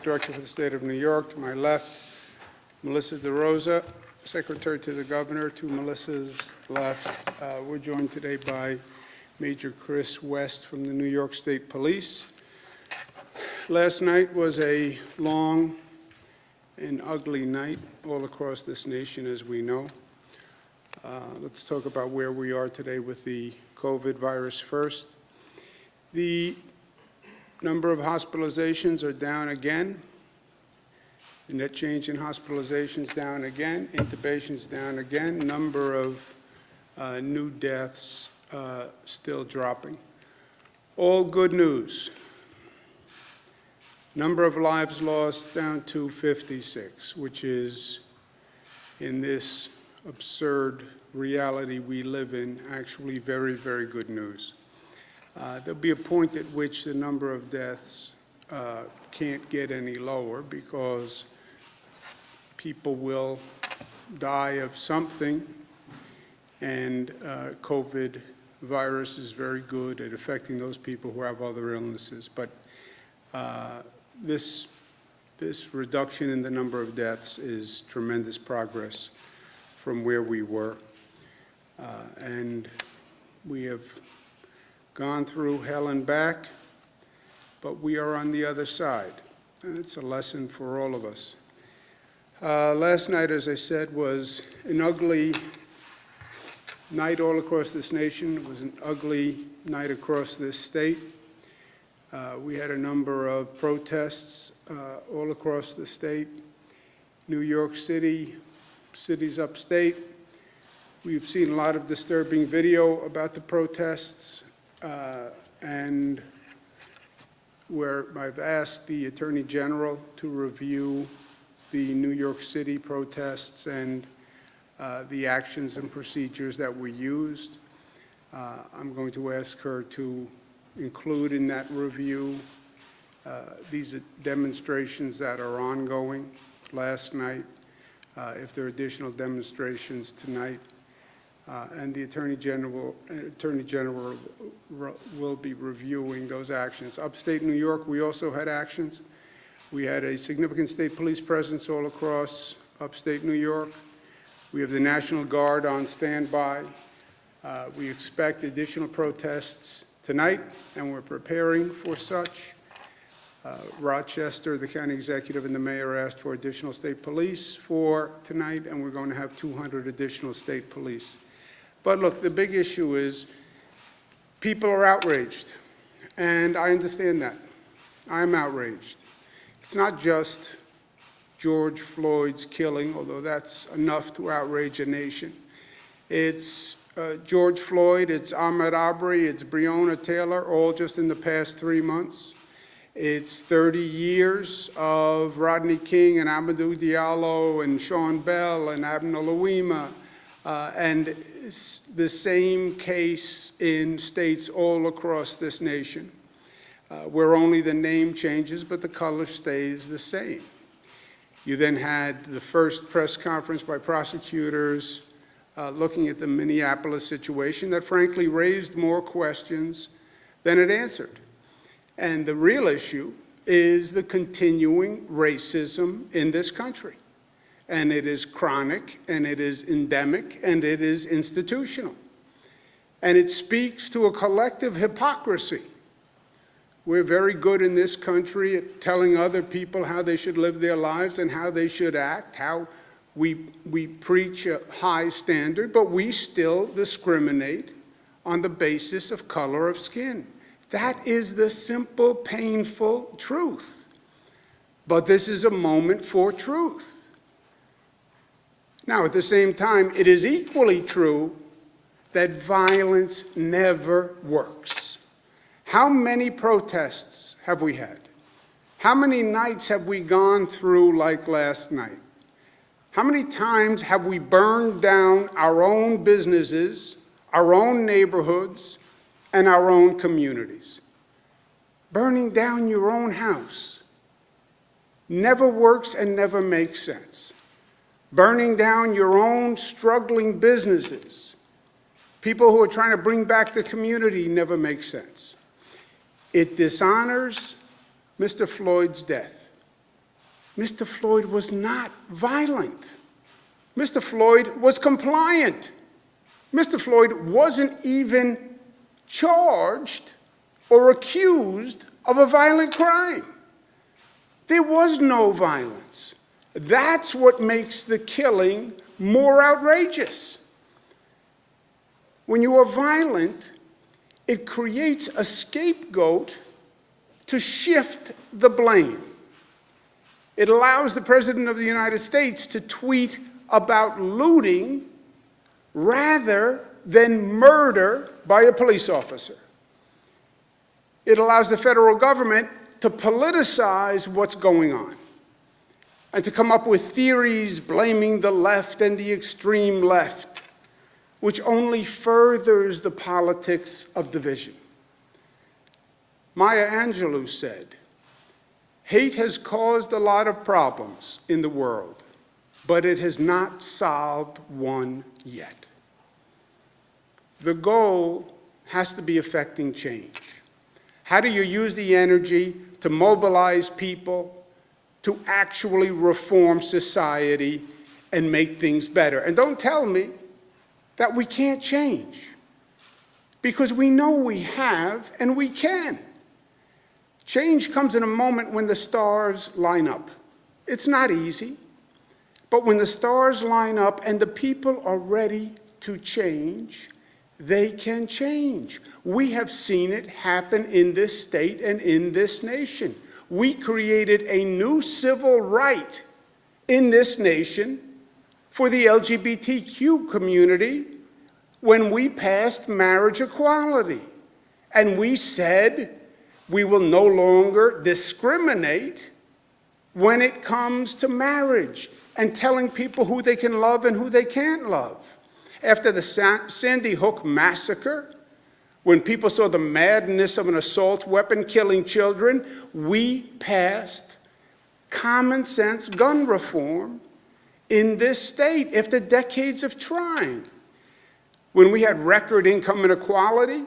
Director for the State of New York. To my left, Melissa DeRosa, Secretary to the Governor. To Melissa's left, we're joined today by Major Chris West from the New York State Police. Last night was a long and ugly night all across this nation, as we know. Let's talk about where we are today with the COVID virus first. The number of hospitalizations are down again. The net change in hospitalizations down again. Intubations down again. Number of new deaths still dropping. All good news. Number of lives lost down to 56, which is, in this absurd reality we live in, actually very, very good news. There'll be a point at which the number of deaths can't get any lower because people will die of something, and COVID virus is very good at affecting those people who have other illnesses. But this reduction in the number of deaths is tremendous progress from where we were. And we have gone through hell and back, but we are on the other side. And it's a lesson for all of us. Last night, as I said, was an ugly night all across this nation. It was an ugly night across this state. We had a number of protests all across the state. New York City, cities upstate. We've seen a lot of disturbing video about the protests, and where I've asked the Attorney General to review the New York City protests and the actions and procedures that were used. I'm going to ask her to include in that review these demonstrations that are ongoing last night, if there are additional demonstrations tonight, and the Attorney General will be reviewing those actions. Upstate New York, we also had actions. We had a significant state police presence all across upstate New York. We have the National Guard on standby. We expect additional protests tonight, and we're preparing for such. Rochester, the county executive, and the mayor asked for additional state police for tonight, and we're going to have 200 additional state police. But look, the big issue is people are outraged, and I understand that. I'm outraged. It's not just George Floyd's killing, although that's enough to outrage a nation. It's George Floyd, it's Ahmaud Arbery, it's Breonna Taylor, all just in the past 3 months. It's 30 years of Rodney King and Amadou Diallo and Sean Bell and Abner Louima, and the same case in states all across this nation, where only the name changes, but the color stays the same. You then had the first press conference by prosecutors looking at the Minneapolis situation that frankly raised more questions than it answered. And the real issue is the continuing racism in this country. And it is chronic, and it is endemic, and it is institutional. And it speaks to a collective hypocrisy. We're very good in this country at telling other people how they should live their lives and how they should act, how we preach a high standard, but we still discriminate on the basis of color of skin. That is the simple, painful truth. But this is a moment for truth. Now, at the same time, it is equally true that violence never works. How many protests have we had? How many nights have we gone through like last night? How many times have we burned down our own businesses, our own neighborhoods, and our own communities? Burning down your own house never works and never makes sense. Burning down your own struggling businesses, people who are trying to bring back the community, never makes sense. It dishonors Mr. Floyd's death. Mr. Floyd was not violent. Mr. Floyd was compliant. Mr. Floyd wasn't even charged or accused of a violent crime. There was no violence. That's what makes the killing more outrageous. When you are violent, it creates a scapegoat to shift the blame. It allows the President of the United States to tweet about looting rather than murder by a police officer. It allows the federal government to politicize what's going on and to come up with theories blaming the left and the extreme left, which only furthers the politics of division. Maya Angelou said, "Hate has caused a lot of problems in the world, but it has not solved one yet." The goal has to be affecting change. How do you use the energy to mobilize people to actually reform society and make things better? And don't tell me that we can't change, because we know we have and we can. Change comes in a moment when the stars line up. It's not easy, but when the stars line up and the people are ready to change, they can change. We have seen it happen in this state and in this nation. We created a new civil right in this nation for the LGBTQ community when we passed marriage equality. And we said we will no longer discriminate when it comes to marriage and telling people who they can love and who they can't love. After the Sandy Hook massacre, when people saw the madness of an assault weapon killing children, we passed common sense gun reform in this state after decades of trying. When we had record income inequality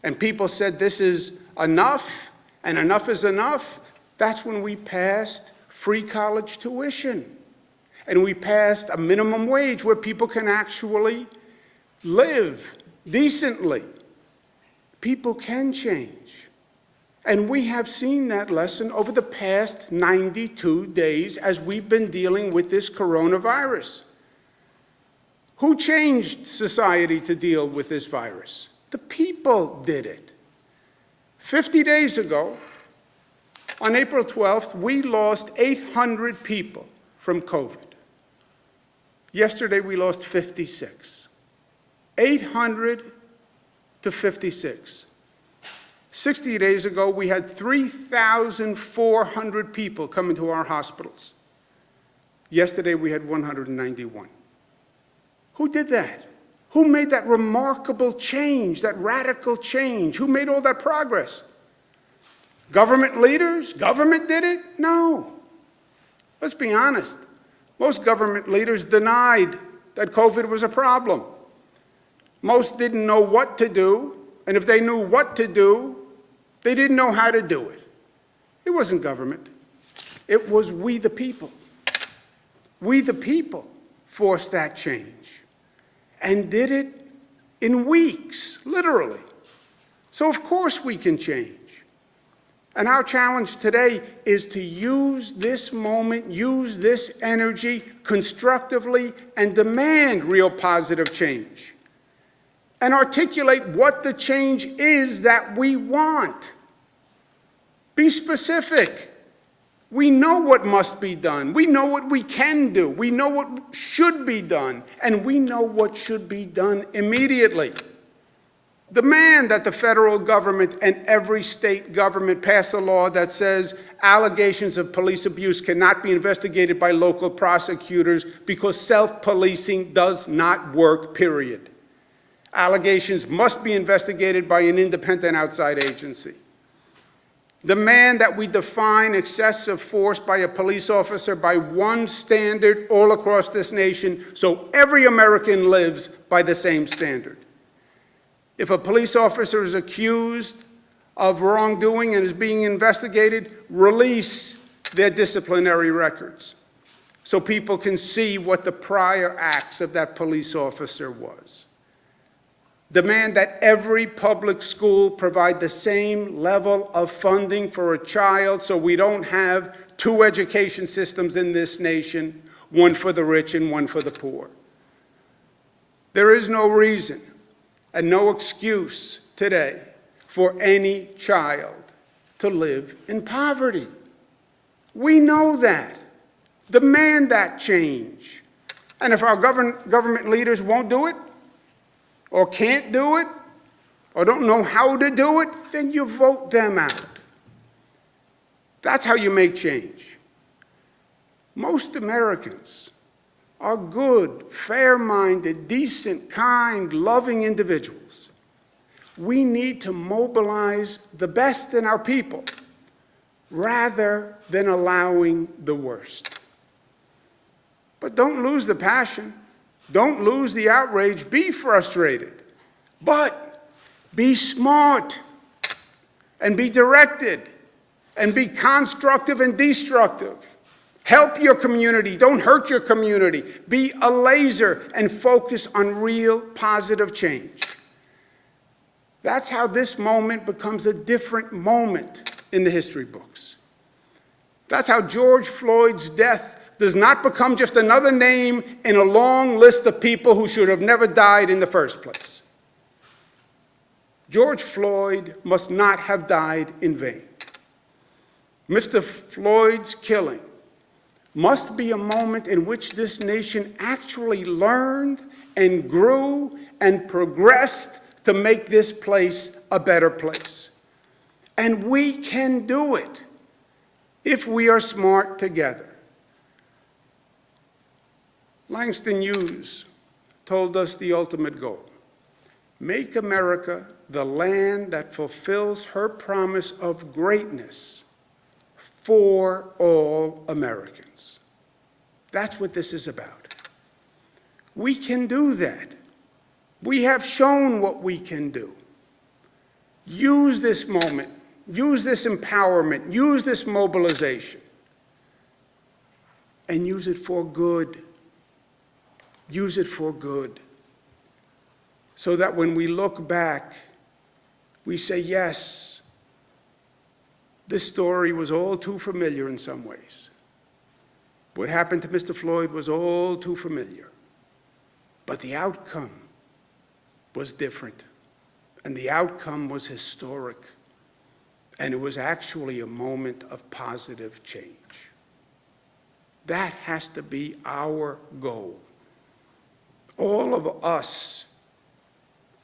and people said this is enough and enough is enough, that's when we passed free college tuition. And we passed a minimum wage where people can actually live decently. People can change. And we have seen that lesson over the past 92 days as we've been dealing with this coronavirus. Who changed society to deal with this virus? The people did it. 50 days ago, on April 12th, we lost 800 people from COVID. Yesterday, we lost 56. 800 to 56. 60 days ago, we had 3,400 people come into our hospitals. Yesterday, we had 191. Who did that? Who made that remarkable change, that radical change? Who made all that progress? Government leaders? Government did it? No. Let's be honest. Most government leaders denied that COVID was a problem. Most didn't know what to do, and if they knew what to do, they didn't know how to do it. It wasn't government. It was we the people. We the people forced that change and did it in weeks, literally. So of course we can change. And our challenge today is to use this moment, use this energy constructively, and demand real positive change. And articulate what the change is that we want. Be specific. We know what must be done. We know what we can do. We know what should be done. And we know what should be done immediately. Demand that the federal government and every state government pass a law that says allegations of police abuse cannot be investigated by local prosecutors because self-policing does not work, period. Allegations must be investigated by an independent outside agency. Demand that we define excessive force by a police officer by one standard all across this nation so every American lives by the same standard. If a police officer is accused of wrongdoing and is being investigated, release their disciplinary records so people can see what the prior acts of that police officer was. Demand that every public school provide the same level of funding for a child so we don't have two education systems in this nation, one for the rich and one for the poor. There is no reason and no excuse today for any child to live in poverty. We know that. Demand that change. And if our government leaders won't do it, or can't do it, or don't know how to do it, then you vote them out. That's how you make change. Most Americans are good, fair-minded, decent, kind, loving individuals. We need to mobilize the best in our people rather than allowing the worst. But don't lose the passion. Don't lose the outrage. Be frustrated. But be smart and be directed and be constructive and destructive. Help your community. Don't hurt your community. Be a laser and focus on real positive change. That's how this moment becomes a different moment in the history books. That's how George Floyd's death does not become just another name in a long list of people who should have never died in the first place. George Floyd must not have died in vain. Mr. Floyd's killing must be a moment in which this nation actually learned and grew and progressed to make this place a better place. And we can do it if we are smart together. Langston Hughes told us the ultimate goal: make America the land that fulfills her promise of greatness for all Americans. That's what this is about. We can do that. We have shown what we can do. Use this moment, use this empowerment, use this mobilization, and use it for good. Use it for good. So that when we look back, we say, yes, this story was all too familiar in some ways. What happened to Mr. Floyd was all too familiar. But the outcome was different. And the outcome was historic. And it was actually a moment of positive change. That has to be our goal. All of us,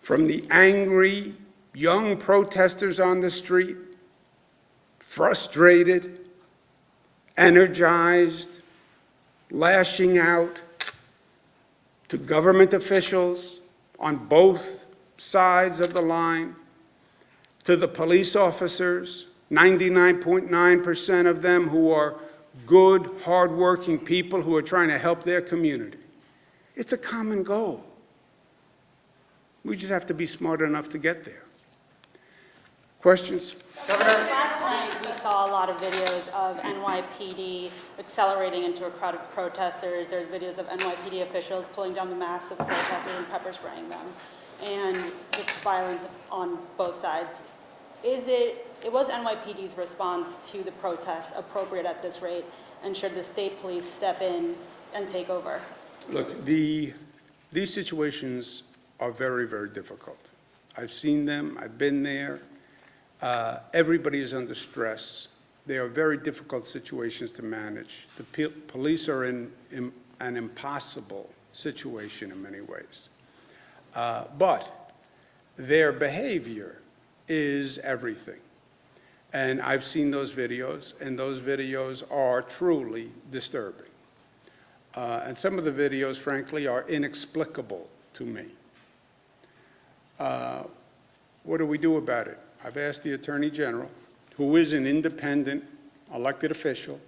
from the angry young protesters on the street, frustrated, energized, lashing out, to government officials on both sides of the line, to the police officers, 99.9% of them who are good, hardworking people who are trying to help their community. It's a common goal. We just have to be smart enough to get there. Questions? Governor, last night we saw a lot of videos of NYPD accelerating into a crowd of protesters. There's videos of NYPD officials pulling down the masks of protesters and pepper spraying them, and just violence on both sides. Was NYPD's response to the protests appropriate at this rate, and should the state police step in and take over? Look, these situations are very, very difficult. I've seen them. I've been there. Everybody is under stress. They are very difficult situations to manage. The police are in an impossible situation in many ways. But their behavior is everything. And I've seen those videos, and those videos are truly disturbing. And some of the videos, frankly, are inexplicable to me. What do we do about it? I've asked the Attorney General, who is an independent elected official,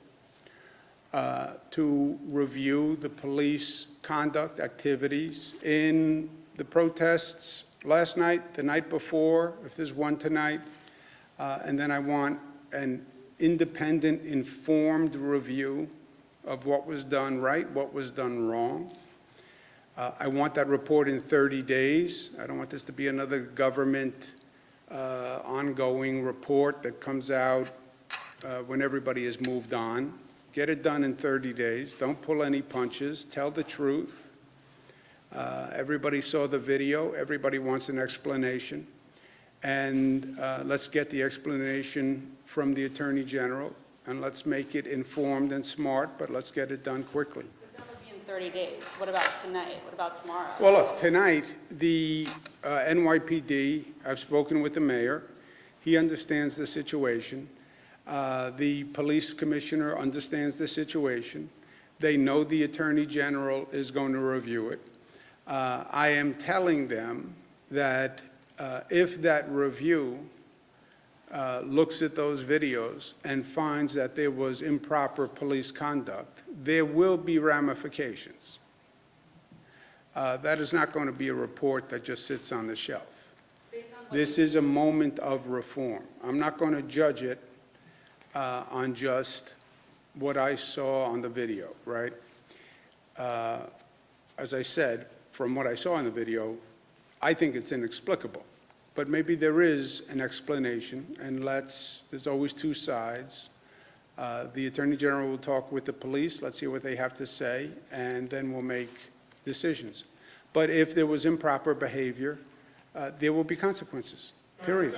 to review the police conduct activities in the protests last night, the night before, if there's one tonight, and then I want an independent, informed review of what was done right, what was done wrong. I want that report in 30 days. I don't want this to be another government ongoing report that comes out when everybody has moved on. Get it done in 30 days. Don't pull any punches. Tell the truth. Everybody saw the video. Everybody wants an explanation. And let's get the explanation from the Attorney General, and let's make it informed and smart, but let's get it done quickly. That would be in 30 days. What about tonight? What about tomorrow? Well, look, tonight, the NYPD, I've spoken with the mayor. He understands the situation. The police commissioner understands the situation. They know the Attorney General is going to review it. I am telling them that if that review looks at those videos and finds that there was improper police conduct, there will be ramifications. That is not going to be a report that just sits on the shelf. This is a moment of reform. I'm not going to judge it on just what I saw on the video, right? As I said, from what I saw in the video, I think it's inexplicable. But maybe there is an explanation, and there's always two sides. The Attorney General will talk with the police, let's hear what they have to say, and then we'll make decisions. But if there was improper behavior, there will be consequences, period.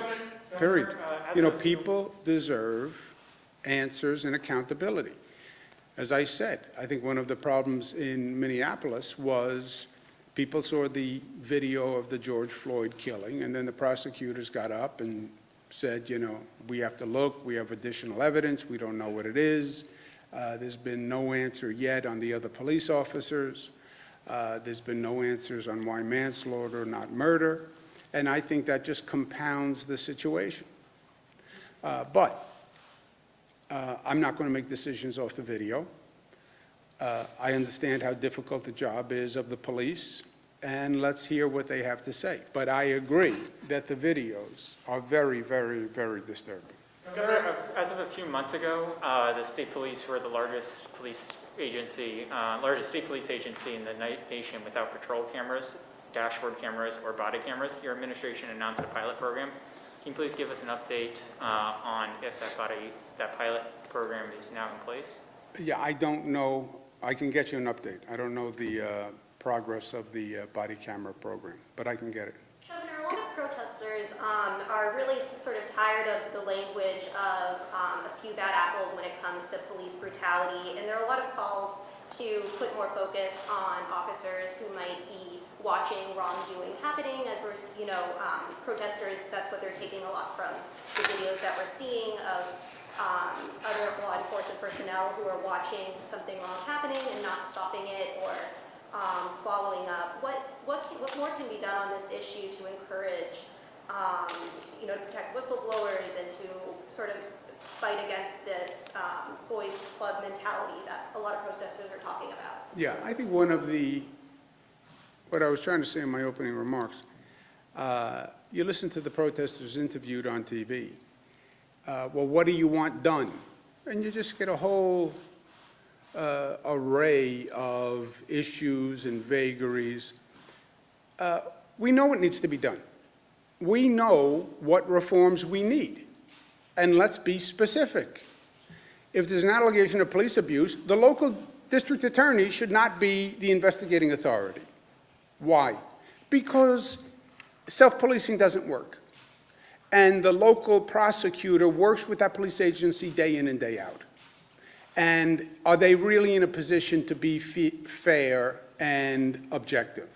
Period. You know, people deserve answers and accountability. As I said, I think one of the problems in Minneapolis was people saw the video of the George Floyd killing, and then the prosecutors got up and said, you know, we have to look, we have additional evidence, we don't know what it is. There's been no answer yet on the other police officers. There's been no answers on why manslaughter, not murder. And I think that just compounds the situation. But I'm not going to make decisions off the video. I understand how difficult the job is of the police, and let's hear what they have to say. But I agree that the videos are very, very, very disturbing. Governor, as of a few months ago, the state police were the largest police agency, largest state police agency in the nation without patrol cameras, dashboard cameras, or body cameras. Your administration announced a pilot program. Can you please give us an update on if that pilot program is now in place? Yeah, I don't know. I can get you an update. I don't know the progress of the body camera program, but I can get it. Governor, a lot of protesters are really sort of tired of the language of a few bad apples when it comes to police brutality, and there are a lot of calls to put more focus on officers who might be watching wrongdoing happening. As we're, protesters, that's what they're taking a lot from the videos that we're seeing of other law enforcement personnel who are watching something wrong happening and not stopping it or following up. What more can be done on this issue to encourage, to protect whistleblowers and to sort of fight against this boys club mentality that a lot of protesters are talking about? Yeah, I think what I was trying to say in my opening remarks, you listen to the protesters interviewed on TV. Well, what do you want done? And you just get a whole array of issues and vagaries. We know what needs to be done. We know what reforms we need. And let's be specific. If there's an allegation of police abuse, the local district attorney should not be the investigating authority. Why? Because self-policing doesn't work. And the local prosecutor works with that police agency day in and day out. And are they really in a position to be fair and objective?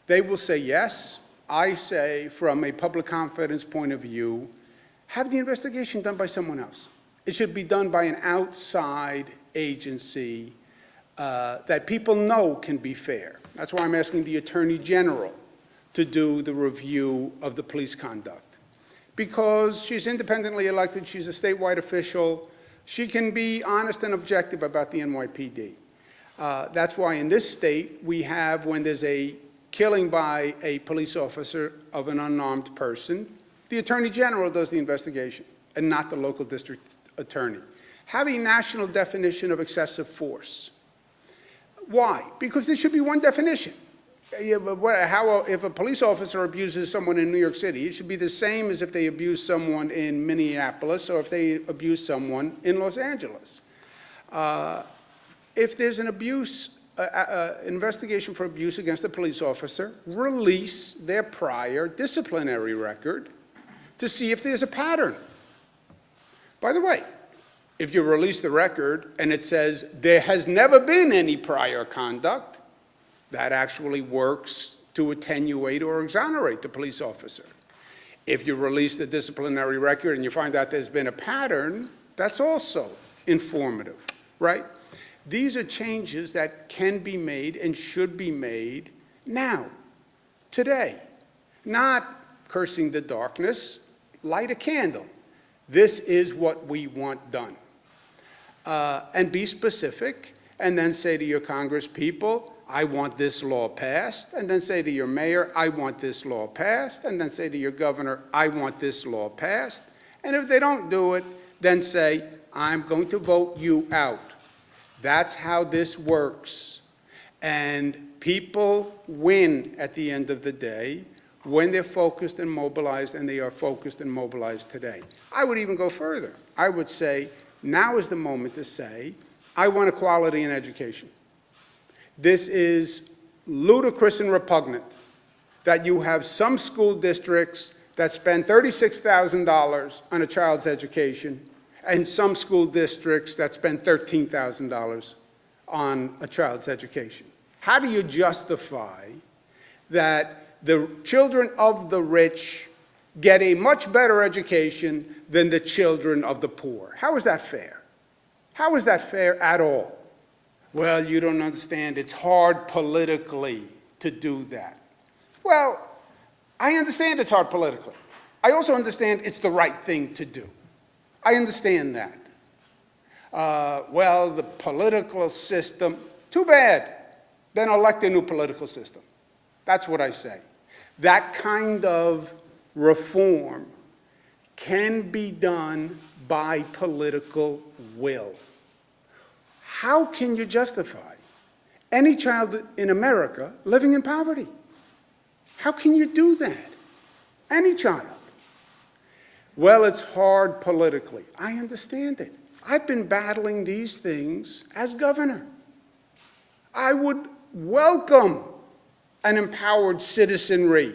They will say yes. I say, from a public confidence point of view, have the investigation done by someone else. It should be done by an outside agency that people know can be fair. That's why I'm asking the Attorney General to do the review of the police conduct. Because she's independently elected, she's a statewide official, she can be honest and objective about the NYPD. That's why in this state we have, when there's a killing by a police officer of an unarmed person, the Attorney General does the investigation and not the local district attorney. Have a national definition of excessive force. Why? Because there should be one definition. If a police officer abuses someone in New York City, it should be the same as if they abuse someone in Minneapolis or if they abuse someone in Los Angeles. If there's an investigation for abuse against a police officer, release their prior disciplinary record to see if there's a pattern. By the way, if you release the record and it says there has never been any prior conduct, that actually works to attenuate or exonerate the police officer. If you release the disciplinary record and you find out there's been a pattern, that's also informative, right? These are changes that can be made and should be made now, today. Not cursing the darkness, light a candle. This is what we want done. And be specific, and then say to your Congress people, I want this law passed, and then say to your mayor, I want this law passed, and then say to your governor, I want this law passed. And if they don't do it, then say, I'm going to vote you out. That's how this works. And people win at the end of the day when they're focused and mobilized, and they are focused and mobilized today. I would even go further. I would say, now is the moment to say, I want equality in education. This is ludicrous and repugnant that you have some school districts that spend $36,000 on a child's education and some school districts that spend $13,000 on a child's education. How do you justify that the children of the rich get a much better education than the children of the poor? How is that fair? How is that fair at all? Well, you don't understand. It's hard politically to do that. Well, I understand it's hard politically. I also understand it's the right thing to do. I understand that. Well, the political system, too bad. Then elect a new political system. That's what I say. That kind of reform can be done by political will. How can you justify any child in America living in poverty? How can you do that? Any child. Well, it's hard politically. I understand it. I've been battling these things as governor. I would welcome an empowered citizenry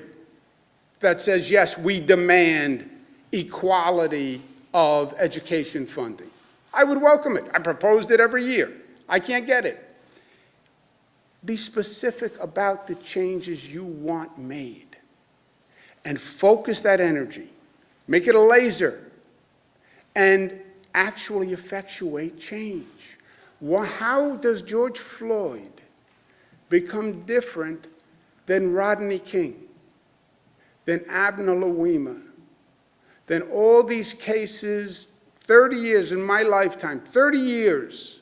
that says, yes, we demand equality of education funding. I would welcome it. I proposed it every year. I can't get it. Be specific about the changes you want made and focus that energy. Make it a laser and actually effectuate change. How does George Floyd become different than Rodney King, than Abner Louima, than all these cases, 30 years in my lifetime, 30 years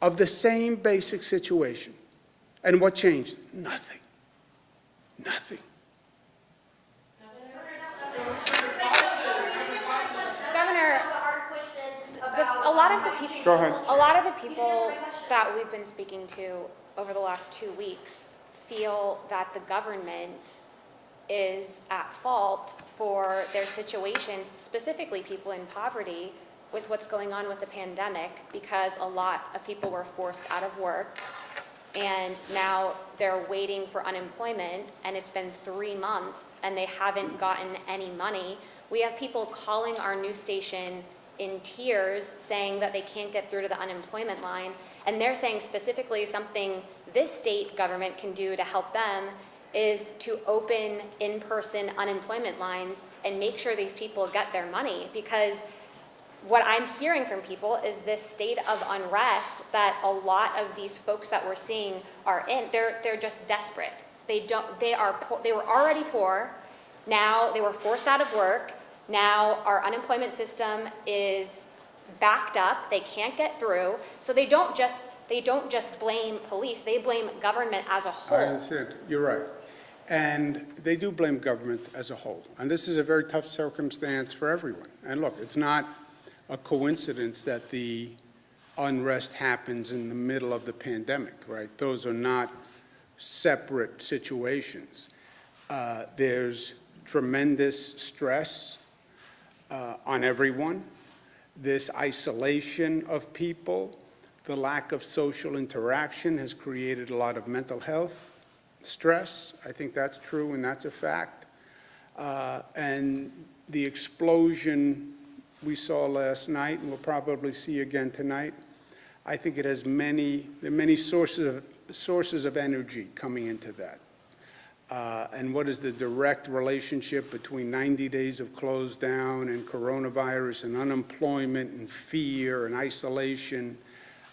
of the same basic situation? And what changed? Nothing. Nothing. Governor, a lot of the people, Go ahead. a lot of the people that we've been speaking to over the last 2 weeks feel that the government is at fault for their situation, specifically people in poverty, with what's going on with the pandemic, because a lot of people were forced out of work and now they're waiting for unemployment, and it's been 3 months and they haven't gotten any money. We have people calling our news station in tears saying that they can't get through to the unemployment line, and they're saying specifically something this state government can do to help them is to open in-person unemployment lines and make sure these people get their money, because what I'm hearing from people is this state of unrest that a lot of these folks that we're seeing are in. They're just desperate. They were already poor. Now they were forced out of work. Now our unemployment system is backed up. They can't get through. So they don't just blame police. They blame government as a whole. I understand. You're right. And they do blame government as a whole. And this is a very tough circumstance for everyone. And look, it's not a coincidence that the unrest happens in the middle of the pandemic, right? Those are not separate situations. There's tremendous stress on everyone. This isolation of people, the lack of social interaction has created a lot of mental health stress. I think that's true, and that's a fact. And the explosion we saw last night, and we'll probably see again tonight, I think it has many sources of energy coming into that. And what is the direct relationship between 90 days of close down and coronavirus and unemployment and fear and isolation,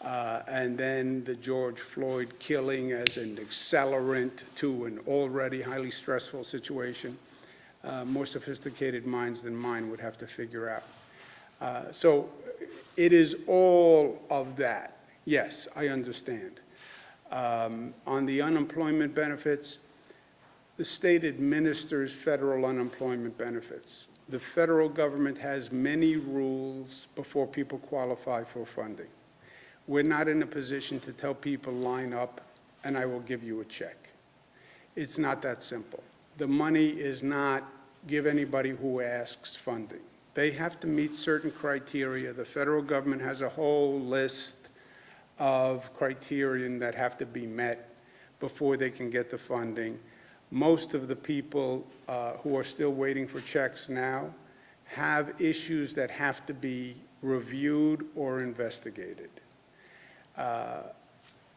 and then the George Floyd killing as an accelerant to an already highly stressful situation? More sophisticated minds than mine would have to figure out. So it is all of that. Yes, I understand. On the unemployment benefits, the state administers federal unemployment benefits. The federal government has many rules before people qualify for funding. We're not in a position to tell people line up and I will give you a check. It's not that simple. The money is not give anybody who asks funding. They have to meet certain criteria. The federal government has a whole list of criterion that have to be met before they can get the funding. Most of the people who are still waiting for checks now have issues that have to be reviewed or investigated. I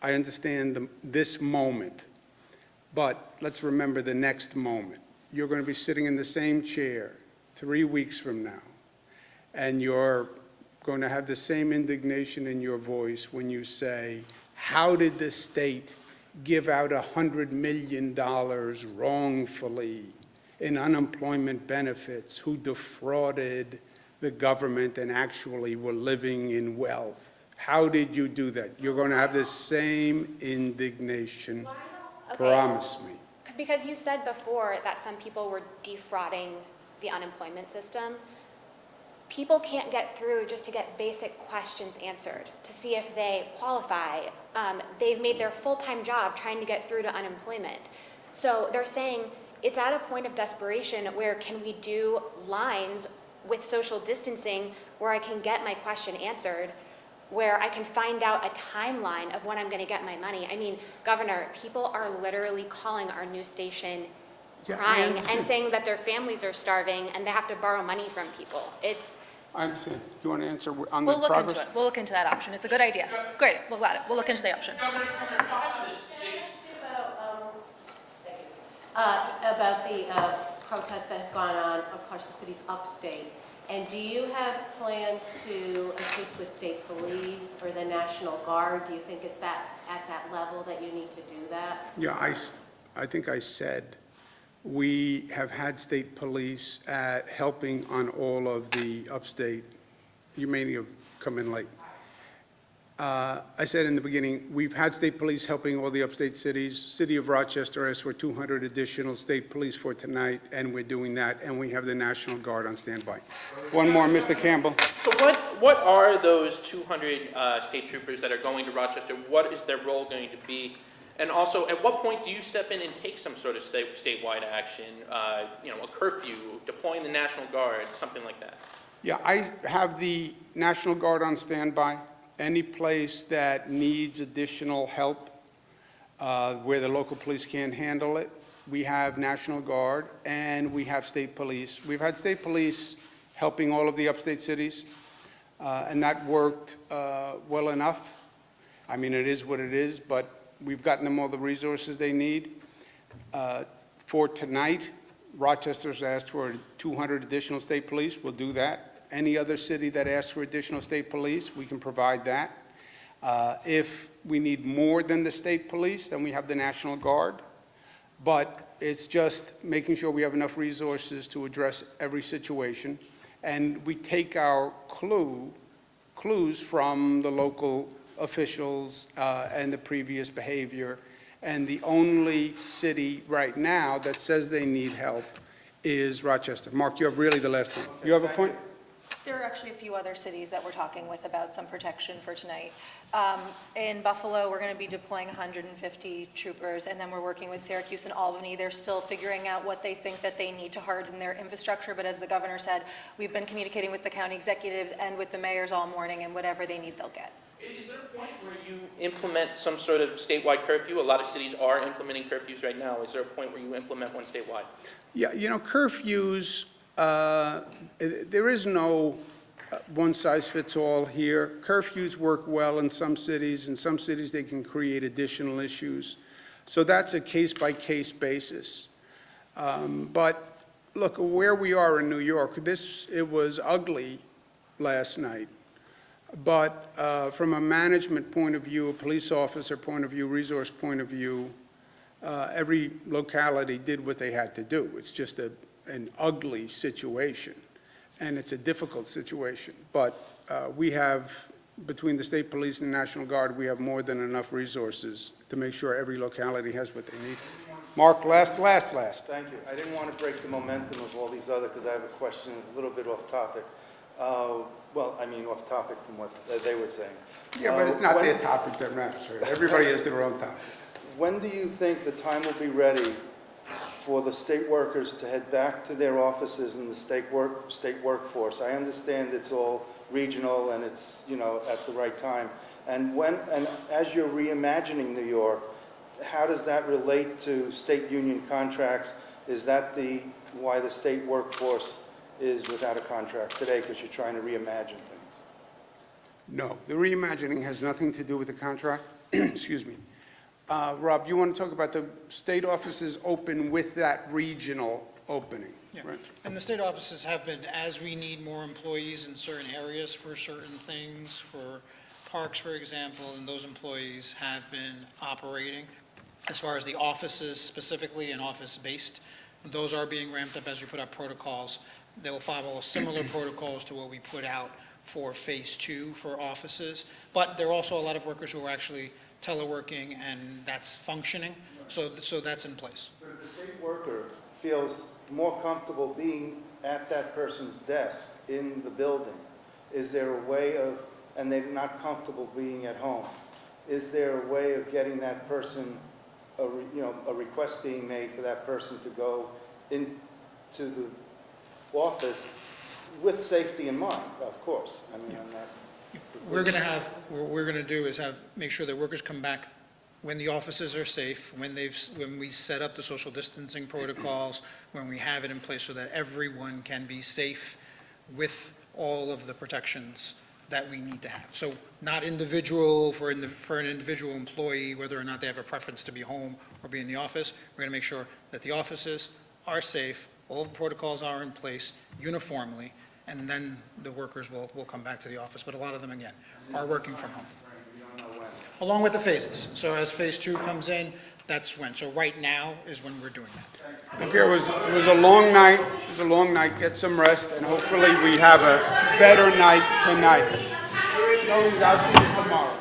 understand this moment, but let's remember the next moment. You're going to be sitting in the same chair 3 weeks from now, and you're going to have the same indignation in your voice when you say, how did the state give out $100 million wrongfully in unemployment benefits, who defrauded the government and actually were living in wealth? How did you do that? You're going to have the same indignation. Okay. Promise me. Because you said before that some people were defrauding the unemployment system. People can't get through just to get basic questions answered, to see if they qualify. They've made their full-time job trying to get through to unemployment. So they're saying it's at a point of desperation where can we do lines with social distancing where I can get my question answered, where I can find out a timeline of when I'm going to get my money. I mean, Governor, people are literally calling our news station Yeah, I crying and understand. saying that their families are starving and they have to borrow money from people. I understand. You want to answer on We'll the look into progress? it. We'll look into that option. It's a good idea. Great, we'll got it. We'll look into the option. Governor, 5 of the 6. About the protests that have gone on across the city's upstate. And do you have plans to assist with state police or the National Guard? Do you think it's at that level that you need to do that? Yeah, I think I said we have had state police helping on all of the upstate. You may have come in late. I said in the beginning, we've had state police helping all the upstate cities. City of Rochester asked for 200 additional state police for tonight, and we're doing that, and we have the National Guard on standby. One more, Mr. Campbell. So what are those 200 state troopers that are going to Rochester? What is their role going to be? And also, at what point do you step in and take some sort of statewide action, a curfew, deploying the National Guard, something like that? Yeah, I have the National Guard on standby. Any place that needs additional help, where the local police can't handle it, we have National Guard and we have state police. We've had state police helping all of the upstate cities, and that worked well enough. I mean, it is what it is, but we've gotten them all the resources they need. For tonight, Rochester's asked for 200 additional state police. We'll do that. Any other city that asks for additional state police, we can provide that. If we need more than the state police, then we have the National Guard. But it's just making sure we have enough resources to address every situation. And we take our clues from the local officials and the previous behavior. And the only city right now that says they need help is Rochester. Mark, you have really the last one. You have a point? There are actually a few other cities that we're talking with about some protection for tonight. In Buffalo, we're going to be deploying 150 troopers, and then we're working with Syracuse and Albany. They're still figuring out what they think that they need to harden their infrastructure, but as the governor said, we've been communicating with the county executives and with the mayors all morning, and whatever they need, they'll get. Is there a point where you implement some sort of statewide curfew? A lot of cities are implementing curfews right now. Is there a point where you implement one statewide? Yeah, curfews, there is no one-size-fits-all here. Curfews work well in some cities. In some cities, they can create additional issues. So that's a case-by-case basis. But look, where we are in New York, it was ugly last night. But from a management point of view, a police officer point of view, resource point of view, every locality did what they had to do. It's just an ugly situation, and it's a difficult situation. But we have, between the state police and the National Guard, we have more than enough resources to make sure every locality has what they need. Mark, last. Thank you. I didn't want to break the momentum of all these other, because I have a question a little bit off topic. Well, I mean, off topic from what they were saying. Yeah, but it's not their topic that matters. Everybody has their own topic. When do you think the time will be ready for the state workers to head back to their offices in the state workforce? I understand it's all regional and it's, at the right time. And as you're reimagining New York, how does that relate to state union contracts? Is that why the state workforce is without a contract today, because you're trying to reimagine things? No, the reimagining has nothing to do with the contract. Excuse me. Rob, you want to talk about the state offices open with that regional opening? Yeah, Right? and the state offices have been, as we need more employees in certain areas for certain things, for parks, for example, and those employees have been operating. As far as the offices specifically and office-based, those are being ramped up as we put out protocols. They will follow similar protocols to what we put out for phase 2 for offices. But there are also a lot of workers who are actually teleworking, and that's functioning, so that's in place. But if the state worker feels more comfortable being at that person's desk in the building, is there a way of, and they're not comfortable being at home, is there a way of getting that person, a request being made for that person to go into the office with safety in mind, of course? I mean, I'm not... What we're going to do is make sure that workers come back when the offices are safe, when we set up the social distancing protocols, when we have it in place so that everyone can be safe with all of the protections that we need to have. So not individual for an individual employee, whether or not they have a preference to be home or be in the office. We're going to make sure that the offices are safe, all the protocols are in place uniformly, and then the workers will come back to the office. But a lot of them, again, are working from home. Along with the phases. So as phase 2 comes in, that's when. So right now is when we're doing that. Okay, it was a long night. It was a long night. Get some rest, and hopefully we have a better night tonight. I'll see you tomorrow.